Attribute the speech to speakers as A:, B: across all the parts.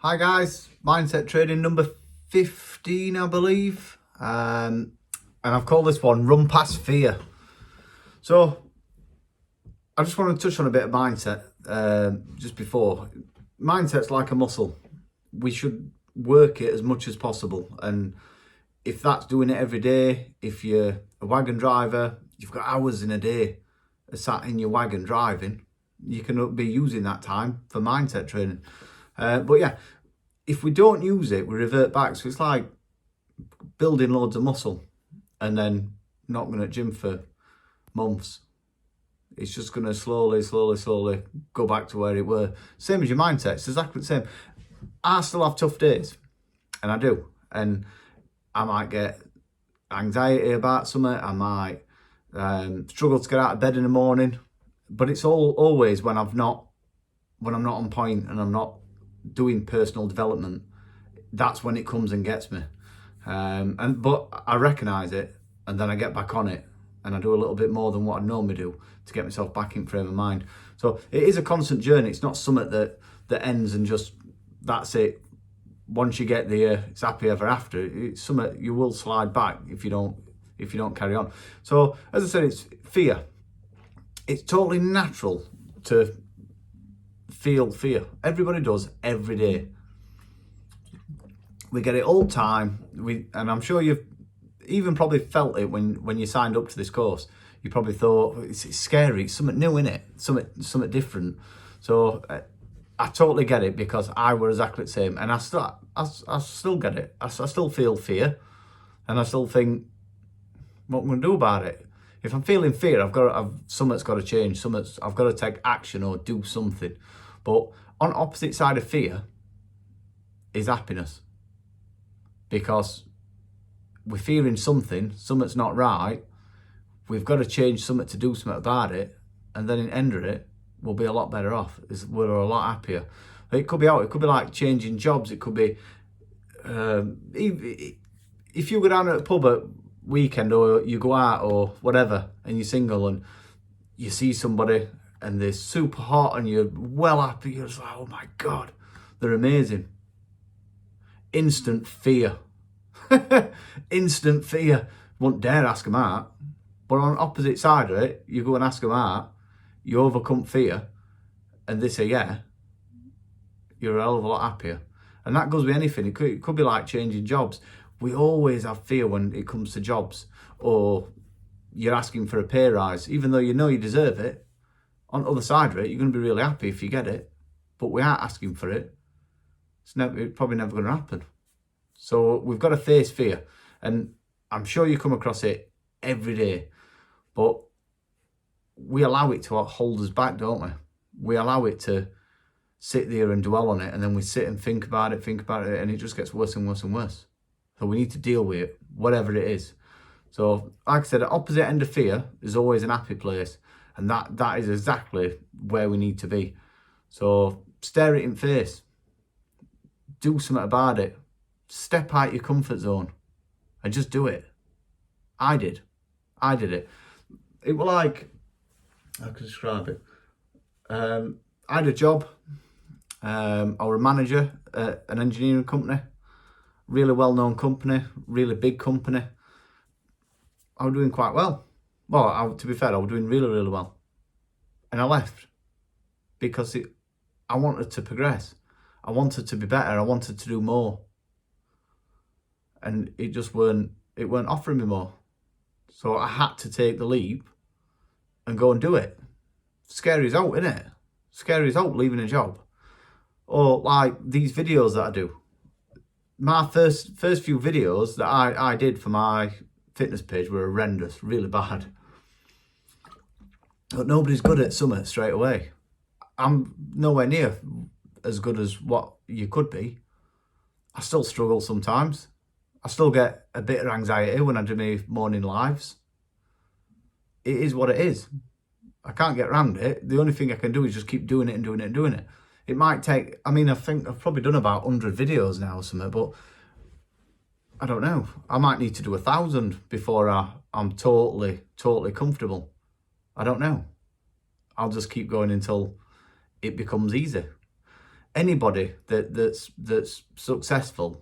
A: Hi guys, mindset training number 15 I believe, and I've called this one Run Past Fear. So I just want to touch on a bit of mindset just before. Mindset's like a muscle. We should work it as much as possible, and if that's doing it every day, if you're a wagon driver, you've got hours in a day sat in your wagon driving, you can be using that time for mindset training. But yeah, if we don't use it, we revert back. So it's like building loads of muscle and then not going to gym for months. It's just going to slowly go back to where it were. Same as your mindset. It's exactly the same. I still have tough days, and I do. And I might get anxiety about something. I might struggle to get out of bed in the morning. But it's always when I'm not on point and I'm not doing personal development, that's when it comes and gets me. But I recognise it, and then I get back on it, and I do a little bit more than what I normally do to get myself back in frame of mind. So it is a constant journey. It's not something that ends and just that's it. Once you get there, it's happy ever after. It's something you will slide back if you don't carry on. So as I said, it's fear. It's totally natural to feel fear. Everybody does every day. We get it all the time. And I'm sure you've even probably felt it when you signed up to this course. You probably thought it's scary. It's something new, innit? Something different. So I totally get it, because I were exactly the same, and I still get it. I still feel fear, and I still think, what am I going to do about it? If I'm feeling fear, something's got to change. I've got to take action or do something. But on opposite side of fear is happiness, because we're fearing something's not right. We've got to change something to do something about it, and then in the end of it, we'll be a lot better off. We're a lot happier. It could be like changing jobs. It could be if you go down at a pub at weekend, or you go out or whatever, and you're single and you see somebody and they're super hot and you're well happy. You're just like, oh my God, they're amazing. Instant fear. Instant fear. Won't dare ask them out. But on the opposite side of it, you go and ask them out, you overcome fear, and they say yeah, you're a hell of a lot happier. And that goes with anything. It could be like changing jobs. We always have fear when it comes to jobs, or you're asking for a pay rise, even though you know you deserve it. On the other side of it, you're going to be really happy if you get it, but we aren't asking for it. It's probably never going to happen. So we've got to face fear, and I'm sure you come across it every day, but we allow it to hold us back, don't we? We allow it to sit there and dwell on it, and then we sit and think about it, and it just gets worse and worse and worse. So we need to deal with it, whatever it is. So like I said, the opposite end of fear is always an happy place, and that is exactly where we need to be. So stare it in the face. Do something about it. Step out your comfort zone and just do it. I did it. It was like, how can I describe it? I had a job. I was a manager at an engineering company, really well-known company, really big company. I was doing quite well. Well, to be fair, I was doing really, really well. And I left because I wanted to progress. I wanted to be better. I wanted to do more. And it weren't offering me more. So I had to take the leap and go and do it. Scary as out, isn't it? Scary as out, leaving a job. Or like these videos that I do. My first few videos that I did for my fitness page were horrendous, really bad. But nobody's good at something straight away. I'm nowhere near as good as what you could be. I still struggle sometimes. I still get a bit of anxiety when I do my morning lives. It is what it is. I can't get around it. The only thing I can do is just keep doing it and doing it and doing it. It might take, I think I've probably done about 100 videos now or something, but I don't know. I might need to do 1,000 before I'm totally comfortable. I don't know. I'll just keep going until it becomes easy. Anybody that's successful,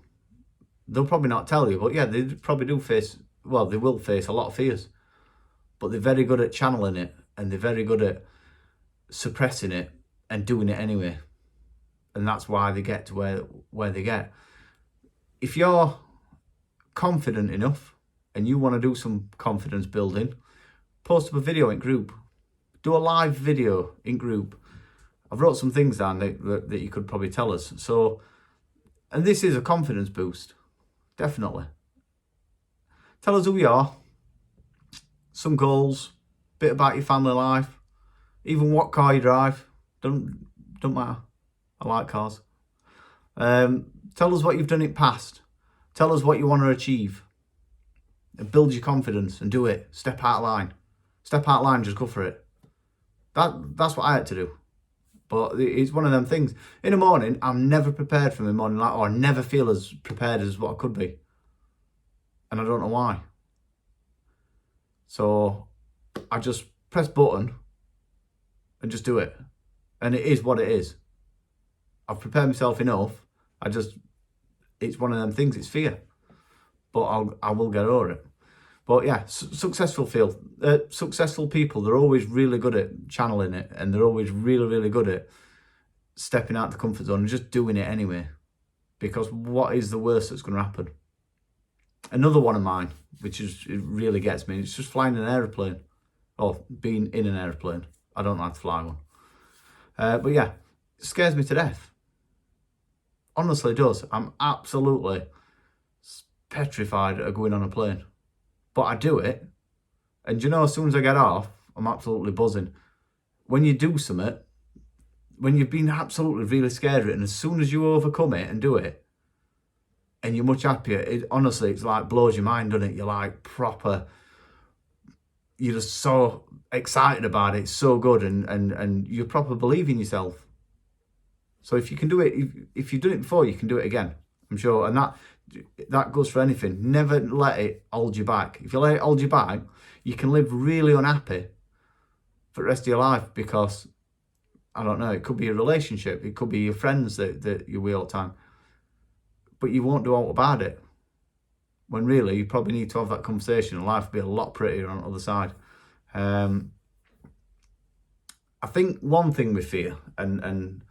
A: they'll probably not tell you, but yeah, they probably do face, well, they will face a lot of fears, but they're very good at channeling it, and they're very good at suppressing it and doing it anyway. And that's why they get to where they get. If you're confident enough and you want to do some confidence building, post up a video in group. Do a live video in group. I've wrote some things down that you could probably tell us. So, and this is a confidence boost, definitely. Tell us who you are, some goals, bit about your family life, even what car you drive. Don't matter. I like cars. Tell us what you've done in the past. Tell us what you want to achieve. And build your confidence and do it. Step out of line. Step out of line, just go for it. That's what I had to do. But it's one of them things. In the morning, I'm never prepared for my morning life, or I never feel as prepared as what I could be. And I don't know why. So I just press button and just do it. And it is what it is. I've prepared myself enough. It's one of them things, it's fear. But I will get over it. But yeah, successful people, they're always really good at channeling it, and they're always really, really good at stepping out the comfort zone and just doing it anyway. Because what is the worst that's going to happen? Another one of mine, it really gets me, it's just flying an aeroplane, or being in an aeroplane. I don't know how to fly one. But yeah, it scares me to death. Honestly, it does. I'm absolutely petrified of going on a plane. But I do it, and you know, as soon as I get off, I'm absolutely buzzing. When you do something, when you've been absolutely really scared of it, and as soon as you overcome it and do it, and you're much happier, honestly, it's like blows your mind, doesn't it? You're like proper, you're just so excited about it, it's so good, and you proper believe in yourself. So if you can do it, if you've done it before, you can do it again, I'm sure. And that goes for anything. Never let it hold you back. If you let it hold you back, you can live really unhappy for the rest of your life, because, I don't know, it could be a relationship, it could be your friends that you're with all the time, but you won't do all about it. When really, you probably need to have that conversation, and life will be a lot prettier on the other side. I think one thing with fear, and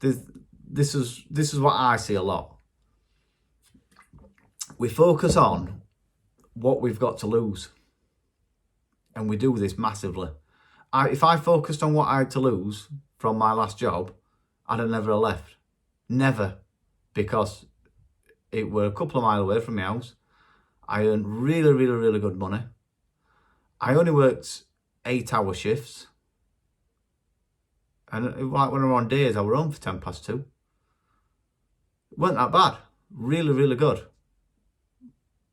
A: this is what I see a lot. We focus on what we've got to lose. And we do this massively. If I focused on what I had to lose from my last job, I'd have never left. Never. Because it were a couple of miles away from my house. I earned really, really, really good money. I only worked 8-hour shifts. And like when I were on days, I were home for 2:10. It weren't that bad. Really, really good.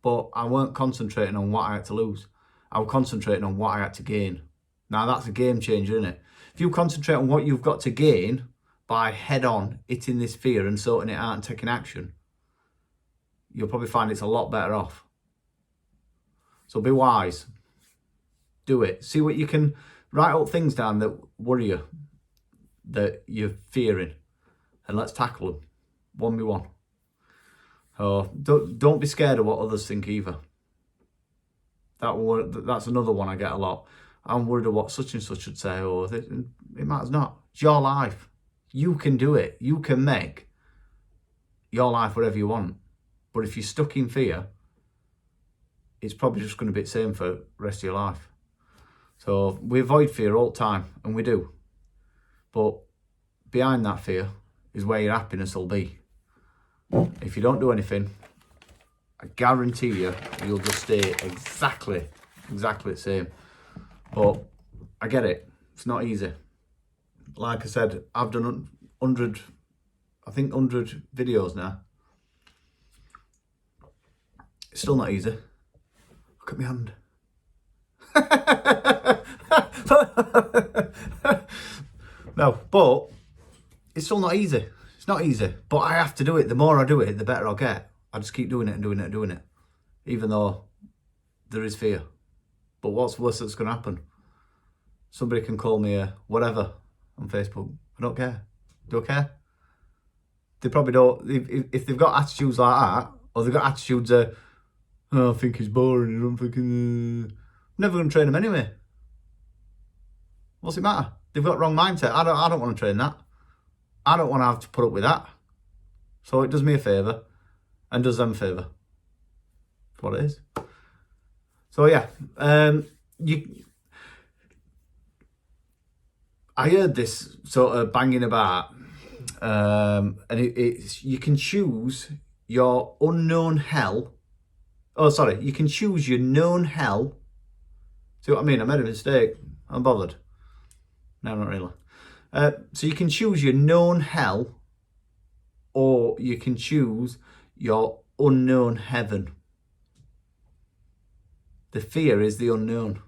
A: But I weren't concentrating on what I had to lose. I was concentrating on what I had to gain. Now that's a game changer, isn't it? If you concentrate on what you've got to gain by head on hitting this fear and sorting it out and taking action, you'll probably find it's a lot better off. So be wise. Do it. See what you can, write up things down that worry you, that you're fearing, and let's tackle them one by one. Oh, don't be scared of what others think either. That's another one I get a lot. I'm worried of what such and such would say. Or it matters not. It's your life. You can do it. You can make your life whatever you want. But if you're stuck in fear, it's probably just going to be the same for the rest of your life. So we avoid fear all the time, and we do. But behind that fear is where your happiness will be. If you don't do anything, I guarantee you'll just stay exactly the same. But I get it. It's not easy. Like I said, I've done 100 videos now. It's still not easy. Look at my hand. No, but it's still not easy. It's not easy, but I have to do it. The more I do it, the better I'll get. I just keep doing it and doing it and doing it, even though there is fear. But what's worse that's going to happen? Somebody can call me a whatever on Facebook. I don't care. Do I care? They probably don't, if they've got attitudes like that, or they've got attitudes of, oh, I think he's boring, I don't think, I'm never going to train them anyway. What's it matter? They've got wrong mindset. I don't want to train that. I don't want to have to put up with that. So it does me a favour and does them a favour. That's what it is. So yeah, I heard this sort of banging about, and it's you can choose your unknown hell. Oh, sorry, you can choose your known hell. See what I mean? I made a mistake. I'm bothered. No, not really. So you can choose your known hell, or you can choose your unknown heaven. The fear is the unknown.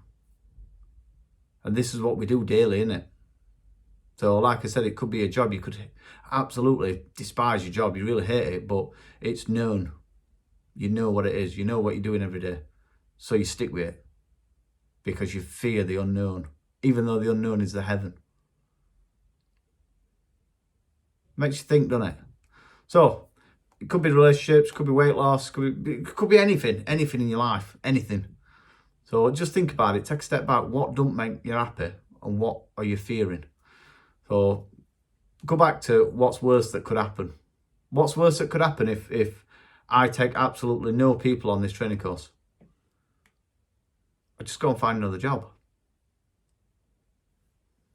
A: And this is what we do daily, isn't it? So like I said, it could be a job. You could absolutely despise your job. You really hate it, but it's known. You know what it is. You know what you're doing every day. So you stick with it because you fear the unknown, even though the unknown is the heaven. Makes you think, doesn't it? So it could be relationships, could be weight loss, it could be anything in your life, anything. So just think about it. Take a step back. What don't make you happy and what are you fearing? So go back to what's worse that could happen. What's worse that could happen if I take absolutely no people on this training course? I just go and find another job.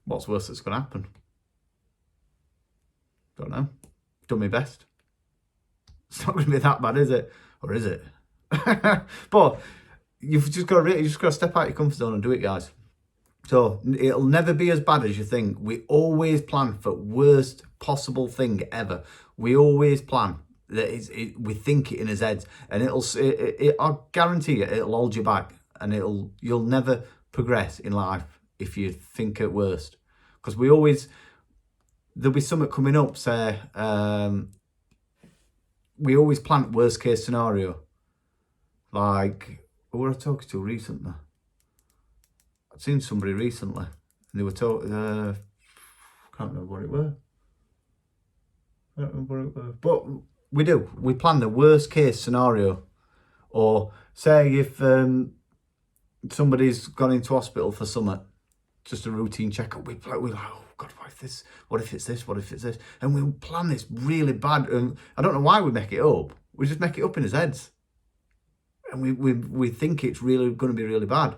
A: What's worse that's going to happen? Don't know. Done my best. It's not going to be that bad, is it? Or is it? But you've just got to step out your comfort zone and do it, guys. So it'll never be as bad as you think. We always plan for worst possible thing ever. We always plan that we think it in his head, and I guarantee you, it'll hold you back, and you'll never progress in life if you think at worst. Because there'll be something coming up. Say, we always plan worst case scenario. Like, who were I talking to recently? I'd seen somebody recently, and they were talking. Can't remember what it were. But we plan the worst case scenario. Or say if somebody's gone into hospital for something, just a routine checkup, we're like, oh God, what if this? What if it's this? What if it's this? And we plan this really bad. And I don't know why we make it up. We just make it up in his heads. And we think it's really going to be really bad.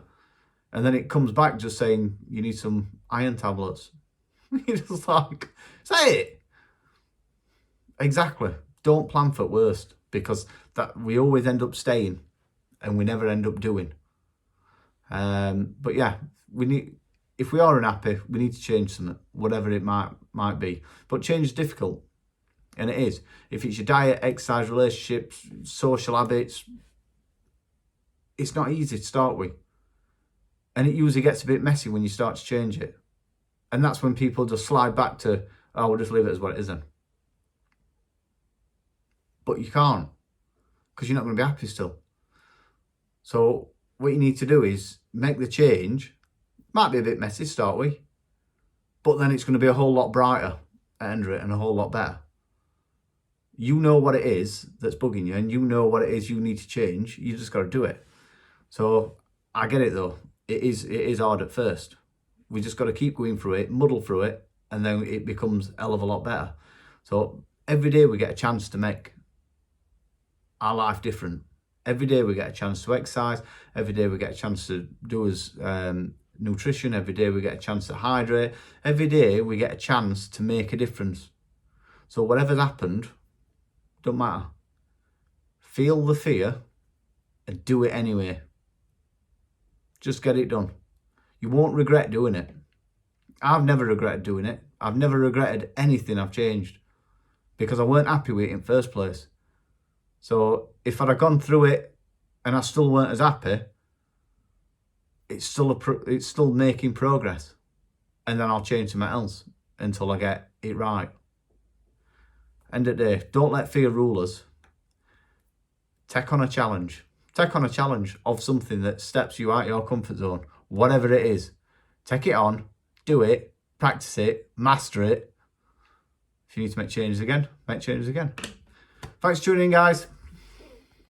A: And then it comes back just saying, you need some iron tablets. You're just like, say it. Exactly. Don't plan for worst, because that we always end up staying and we never end up doing. But yeah, if we are unhappy, we need to change something, whatever it might be. But change is difficult. And it is. If it's your diet, exercise, relationships, social habits, it's not easy to start with. And it usually gets a bit messy when you start to change it. And that's when people just slide back to, oh, we'll just leave it as what it is then. But you can't, because you're not going to be happy still. So what you need to do is make the change. Might be a bit messy to start with, but then it's going to be a whole lot brighter at the end of it and a whole lot better. You know what it is that's bugging you, and you know what it is you need to change. You just got to do it. So I get it though. It is hard at first. We just got to keep going through it, muddle through it, and then it becomes a hell of a lot better. So every day we get a chance to make our life different. Every day we get a chance to exercise. Every day we get a chance to do as nutrition. Every day we get a chance to hydrate. Every day we get a chance to make a difference. So whatever's happened, don't matter. Feel the fear and do it anyway. Just get it done. You won't regret doing it. I've never regretted doing it. I've never regretted anything I've changed because I weren't happy with it in the first place. So if I'd have gone through it and I still weren't as happy, it's still making progress. And then I'll change something else until I get it right. End of the day, don't let fear rule us. Take on a challenge. Take on a challenge of something that steps you out your comfort zone, whatever it is. Take it on, do it, practice it, master it. If you need to make changes again, make changes again. Thanks for tuning in, guys.